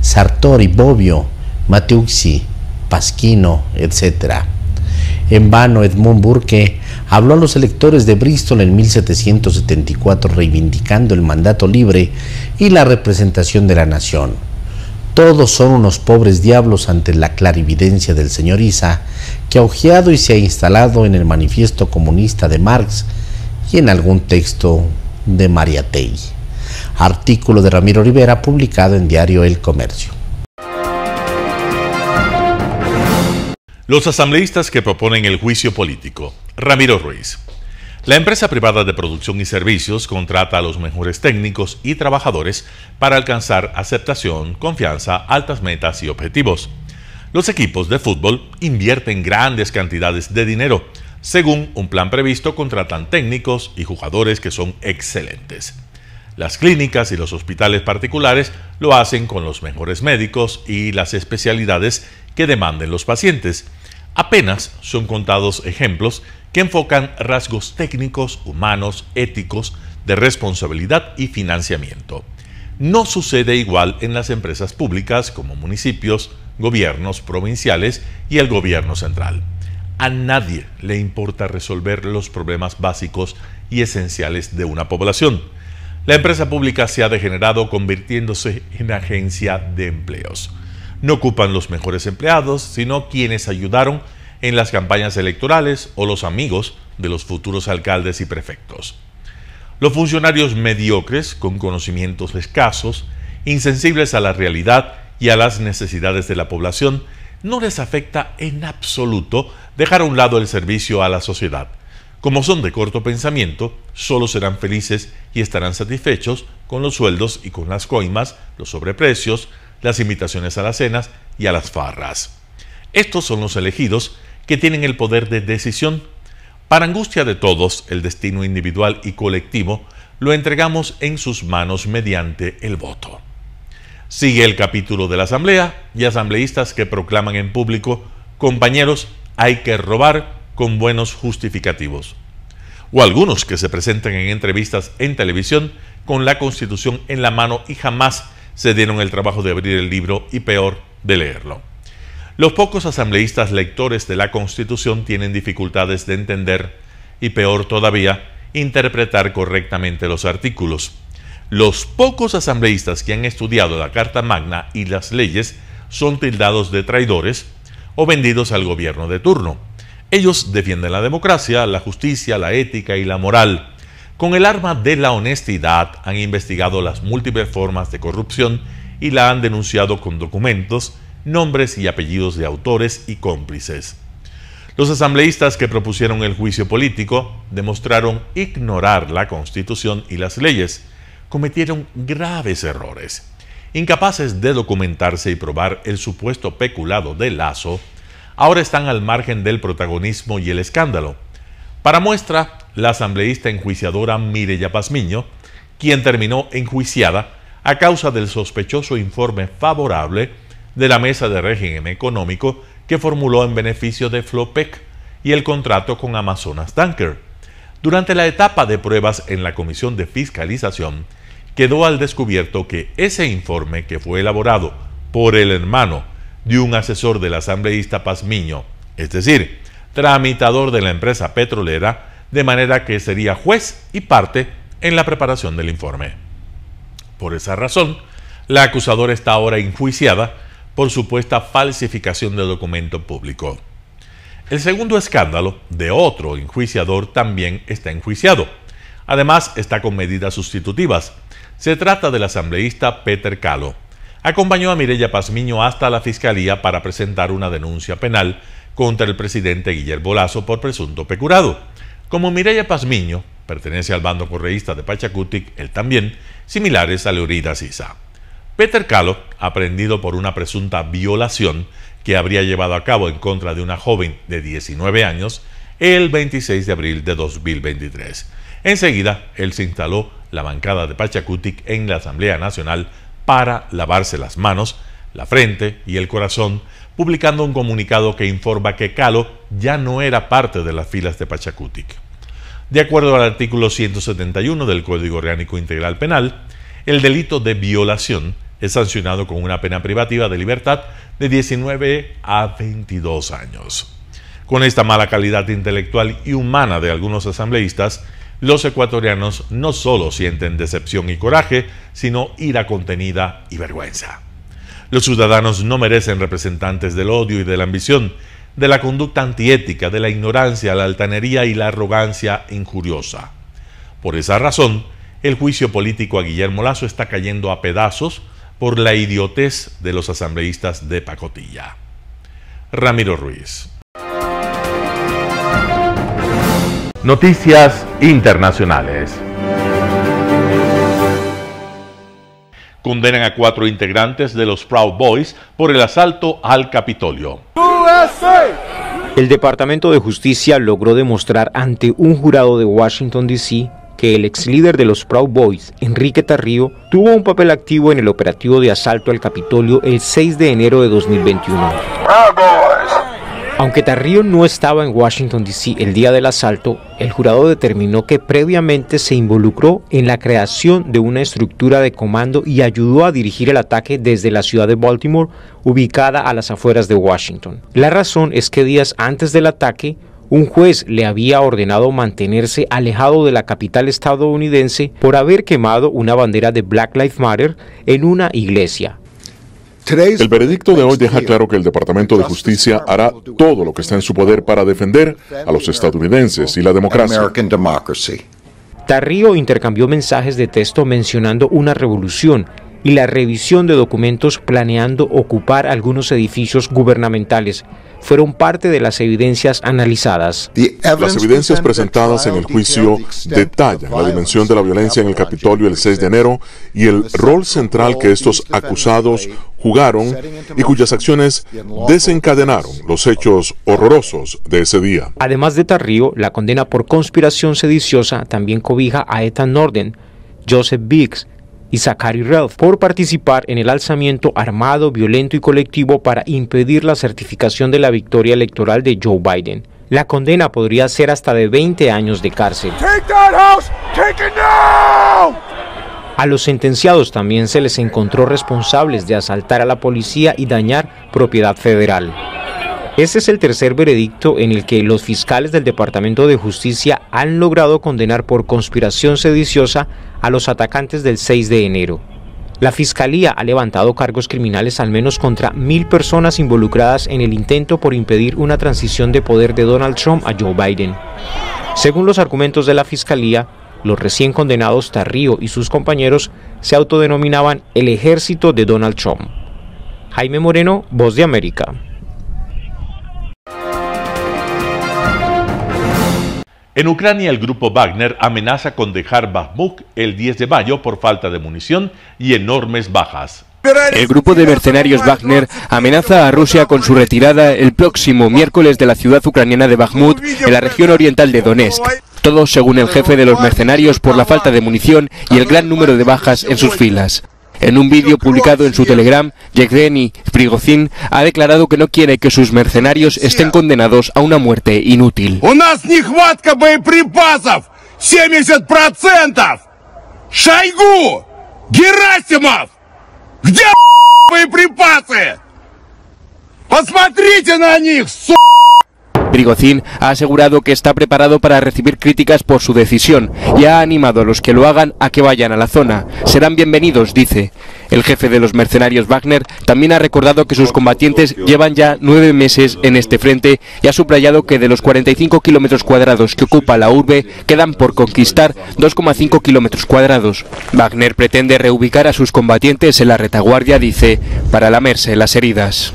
Sartori, Bobbio, Matteucci, Pasquino, etc. En vano Edmund Burke habló a los electores de Bristol en 1774 reivindicando el mandato libre y la representación de la nación. Todos son unos pobres diablos ante la clarividencia del señor Issa, que ha hojeado y se ha instalado en el manifiesto comunista de Marx y en algún texto de Mariátegui. Artículo de Ramiro Rivera publicado en Diario El Comercio. Los asambleístas que proponen el juicio político. Ramiro Ruiz. La empresa privada de producción y servicios contrata a los mejores técnicos y trabajadores para alcanzar aceptación, confianza, altas metas y objetivos. Los equipos de fútbol invierten grandes cantidades de dinero. Según un plan previsto, contratan técnicos y jugadores que son excelentes. Las clínicas y los hospitales particulares lo hacen con los mejores médicos y las especialidades que demanden los pacientes. Apenas son contados ejemplos que enfocan rasgos técnicos, humanos, éticos, de responsabilidad y financiamiento. No sucede igual en las empresas públicas como municipios, gobiernos provinciales y el gobierno central. A nadie le importa resolver los problemas básicos y esenciales de una población. La empresa pública se ha degenerado convirtiéndose en agencia de empleos. No ocupan los mejores empleados, sino quienes ayudaron en las campañas electorales o los amigos de los futuros alcaldes y prefectos. Los funcionarios mediocres, con conocimientos escasos, insensibles a la realidad y a las necesidades de la población, no les afecta en absoluto dejar a un lado el servicio a la sociedad. Como son de corto pensamiento, solo serán felices y estarán satisfechos con los sueldos y con las coimas, los sobreprecios, las invitaciones a las cenas y a las farras. Estos son los elegidos que tienen el poder de decisión. Para angustia de todos, el destino individual y colectivo lo entregamos en sus manos mediante el voto. Sigue el capítulo de la asamblea y asambleístas que proclaman en público: compañeros, hay que robar con buenos justificativos. O algunos que se presentan en entrevistas en televisión con la Constitución en la mano y jamás se dieron el trabajo de abrir el libro y peor, de leerlo. Los pocos asambleístas lectores de la Constitución tienen dificultades de entender y peor todavía, interpretar correctamente los artículos. Los pocos asambleístas que han estudiado la Carta Magna y las leyes son tildados de traidores o vendidos al gobierno de turno. Ellos defienden la democracia, la justicia, la ética y la moral. Con el arma de la honestidad han investigado las múltiples formas de corrupción y la han denunciado con documentos, nombres y apellidos de autores y cómplices. Los asambleístas que propusieron el juicio político demostraron ignorar la Constitución y las leyes. Cometieron graves errores. Incapaces de documentarse y probar el supuesto peculado de Lasso, ahora están al margen del protagonismo y el escándalo. Para muestra, la asambleísta enjuiciadora Mireya Pazmiño, quien terminó enjuiciada a causa del sospechoso informe favorable de la Mesa de Régimen Económico que formuló en beneficio de Flopec y el contrato con Amazonas Tanker. Durante la etapa de pruebas en la Comisión de Fiscalización, quedó al descubierto que ese informe, que fue elaborado por el hermano de un asesor del asambleísta Pazmiño, es decir, tramitador de la empresa petrolera, de manera que sería juez y parte en la preparación del informe. Por esa razón, la acusadora está ahora enjuiciada por supuesta falsificación de documento público. El segundo escándalo de otro enjuiciador también está enjuiciado. Además, está con medidas sustitutivas. Se trata del asambleísta Peter Calo. Acompañó a Mireya Pazmiño hasta la Fiscalía para presentar una denuncia penal contra el presidente Guillermo Lasso por presunto peculado. Como Mireya Pazmiño pertenece al bando correísta de Pachacutic, él también, similares a Leonidas Issa. Peter Calo, aprehendido por una presunta violación que habría llevado a cabo en contra de una joven de 19 años el 26 de abril de 2023. Enseguida, él se instaló la bancada de Pachacutic en la Asamblea Nacional para lavarse las manos, la frente y el corazón, publicando un comunicado que informa que Calo ya no era parte de las filas de Pachacutic. De acuerdo al artículo 171 del Código Orgánico Integral Penal, el delito de violación es sancionado con una pena privativa de libertad de 19 a 22 años. Con esta mala calidad intelectual y humana de algunos asambleístas, los ecuatorianos no solo sienten decepción y coraje, sino ira contenida y vergüenza. Los ciudadanos no merecen representantes del odio y de la ambición, de la conducta antiética, de la ignorancia, la altanería y la arrogancia injuriosa. Por esa razón, el juicio político a Guillermo Lasso está cayendo a pedazos por la idiotez de los asambleístas de pacotilla. Ramiro Ruiz. Noticias internacionales. Condenan a 4 integrantes de los Proud Boys por el asalto al Capitolio. El Departamento de Justicia logró demostrar ante un jurado de Washington, D.C., que el ex líder de los Proud Boys, Enrique Tarrio, tuvo un papel activo en el operativo de asalto al Capitolio el 6 de enero de 2021. Aunque Tarrio no estaba en Washington, D.C. el día del asalto, el jurado determinó que previamente se involucró en la creación de una estructura de comando y ayudó a dirigir el ataque desde la ciudad de Baltimore, ubicada a las afueras de Washington. La razón es que días antes del ataque, un juez le había ordenado mantenerse alejado de la capital estadounidense por haber quemado una bandera de Black Lives Matter en una iglesia. El veredicto de hoy deja claro que el Departamento de Justicia hará todo lo que está en su poder para defender a los estadounidenses y la democracia. Tarrio intercambió mensajes de texto mencionando una revolución y la revisión de documentos planeando ocupar algunos edificios gubernamentales. Fueron parte de las evidencias analizadas. Las evidencias presentadas en el juicio detallan la dimensión de la violencia en el Capitolio el 6 de enero y el rol central que estos acusados jugaron y cuyas acciones desencadenaron los hechos horrorosos de ese día. Además de Tarrio, la condena por conspiración sediciosa también cobija a Ethan Norden, Joseph Biggs y Zachary Relf por participar en el alzamiento armado, violento y colectivo para impedir la certificación de la victoria electoral de Joe Biden. La condena podría ser hasta de 20 años de cárcel. A los sentenciados también se les encontró responsables de asaltar a la policía y dañar propiedad federal. Este es el tercer veredicto en el que los fiscales del Departamento de Justicia han logrado condenar por conspiración sediciosa a los atacantes del 6 de enero. La Fiscalía ha levantado cargos criminales al menos contra 1,000 personas involucradas en el intento por impedir una transición de poder de Donald Trump a Joe Biden. Según los argumentos de la Fiscalía, los recién condenados Tarrio y sus compañeros se autodenominaban el ejército de Donald Trump. Jaime Moreno, Voz de América. En Ucrania, el grupo Wagner amenaza con dejar Bakhmut el 10 de mayo por falta de munición y enormes bajas. El grupo de mercenarios Wagner amenaza a Rusia con su retirada el próximo miércoles de la ciudad ucraniana de Bakhmut, en la región oriental de Donetsk. Todo según el jefe de los mercenarios por la falta de munición y el gran número de bajas en sus filas. En un vídeo publicado en su Telegram, Yevgeny Prigozhin ha declarado que no quiere que sus mercenarios estén condenados a una muerte inútil. У нас нехватка боеприпасов 70%! Шойгу! Герасимов! Где боеприпасы? Посмотрите на них, Prigozhin ha asegurado que está preparado para recibir críticas por su decisión y ha animado a los que lo hagan a que vayan a la zona. Serán bienvenidos, dice. El jefe de los mercenarios Wagner también ha recordado que sus combatientes llevan ya 9 meses en este frente y ha subrayado que de los 45 kilómetros cuadrados que ocupa la urbe quedan por conquistar 2,5 kilómetros cuadrados. Wagner pretende reubicar a sus combatientes en la retaguardia, dice, para lamerse las heridas.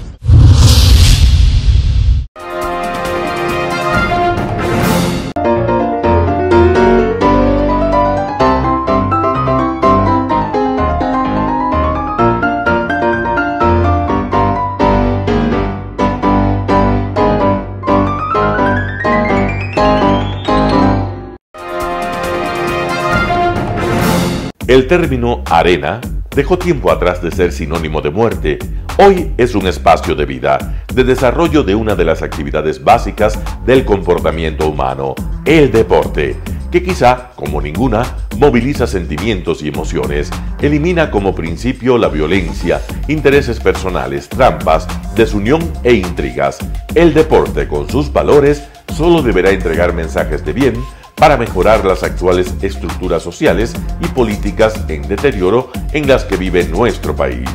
El término arena dejó tiempo atrás de ser sinónimo de muerte. Hoy es un espacio de vida, de desarrollo de una de las actividades básicas del comportamiento humano, el deporte, que quizá, como ninguna, moviliza sentimientos y emociones, elimina como principio la violencia, intereses personales, trampas, desunión e intrigas. El deporte, con sus valores, solo deberá entregar mensajes de bien para mejorar las actuales estructuras sociales y políticas en deterioro en las que vive nuestro país.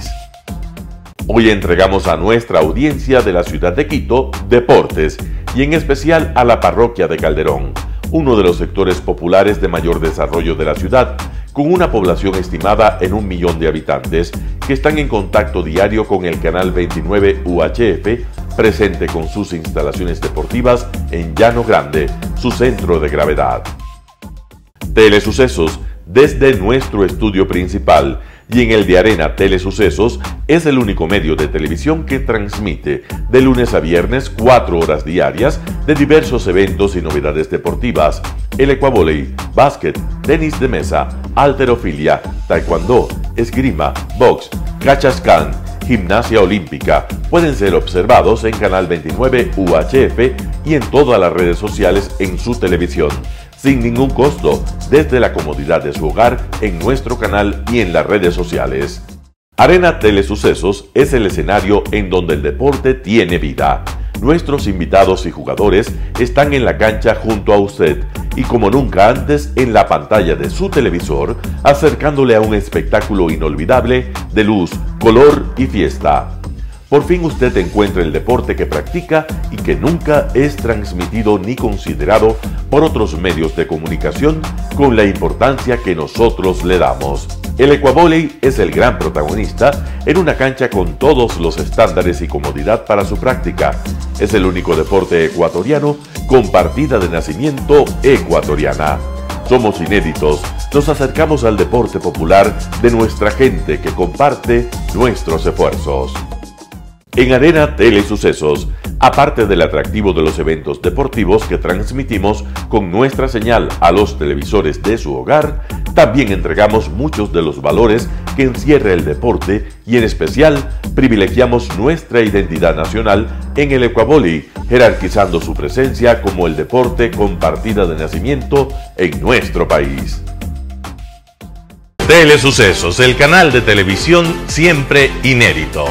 Hoy entregamos a nuestra audiencia de la ciudad de Quito deportes y en especial a la parroquia de Calderón, uno de los sectores populares de mayor desarrollo de la ciudad, con una población estimada en 1 millón de habitantes que están en contacto diario con el canal 29 UHF, presente con sus instalaciones deportivas en Llano Grande, su centro de gravedad. Telesucesos, desde nuestro estudio principal y en el de Arena Telesucesos, es el único medio de televisión que transmite de lunes a viernes 4 horas diarias de diversos eventos y novedades deportivas: el ecuavóley, básquet, tenis de mesa, halterofilia, taekwondo, esgrima, box, cachascán, gimnasia olímpica. Pueden ser observados en Canal 29 UHF y en todas las redes sociales en su televisión, sin ningún costo, desde la comodidad de su hogar, en nuestro canal y en las redes sociales. Arena Telesucesos es el escenario en donde el deporte tiene vida. Nuestros invitados y jugadores están en la cancha junto a usted y como nunca antes en la pantalla de su televisor, acercándole a un espectáculo inolvidable de luz, color y fiesta. Por fin usted encuentra el deporte que practica y que nunca es transmitido ni considerado por otros medios de comunicación con la importancia que nosotros le damos. El ecuavóley es el gran protagonista en una cancha con todos los estándares y comodidad para su práctica. Es el único deporte ecuatoriano con partida de nacimiento ecuatoriana. Somos inéditos, nos acercamos al deporte popular de nuestra gente que comparte nuestros esfuerzos. En Arena Telesucesos, aparte del atractivo de los eventos deportivos que transmitimos con nuestra señal a los televisores de su hogar, también entregamos muchos de los valores que encierra el deporte y en especial privilegiamos nuestra identidad nacional en el ecuavóley, jerarquizando su presencia como el deporte con partida de nacimiento en nuestro país. Telesucesos, el canal de televisión siempre inédito.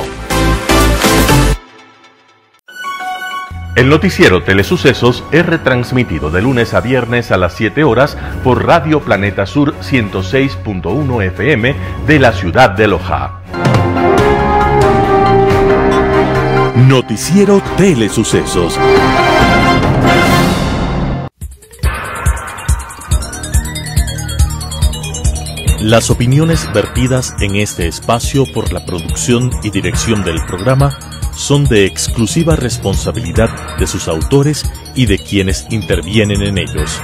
El noticiero Telesucesos es retransmitido de lunes a viernes a las 7 horas por Radio Planeta Sur 106.1 FM de la ciudad de Loja. Noticiero Telesucesos. Las opiniones vertidas en este espacio por la producción y dirección del programa son de exclusiva responsabilidad de sus autores y de quienes intervienen en ellos.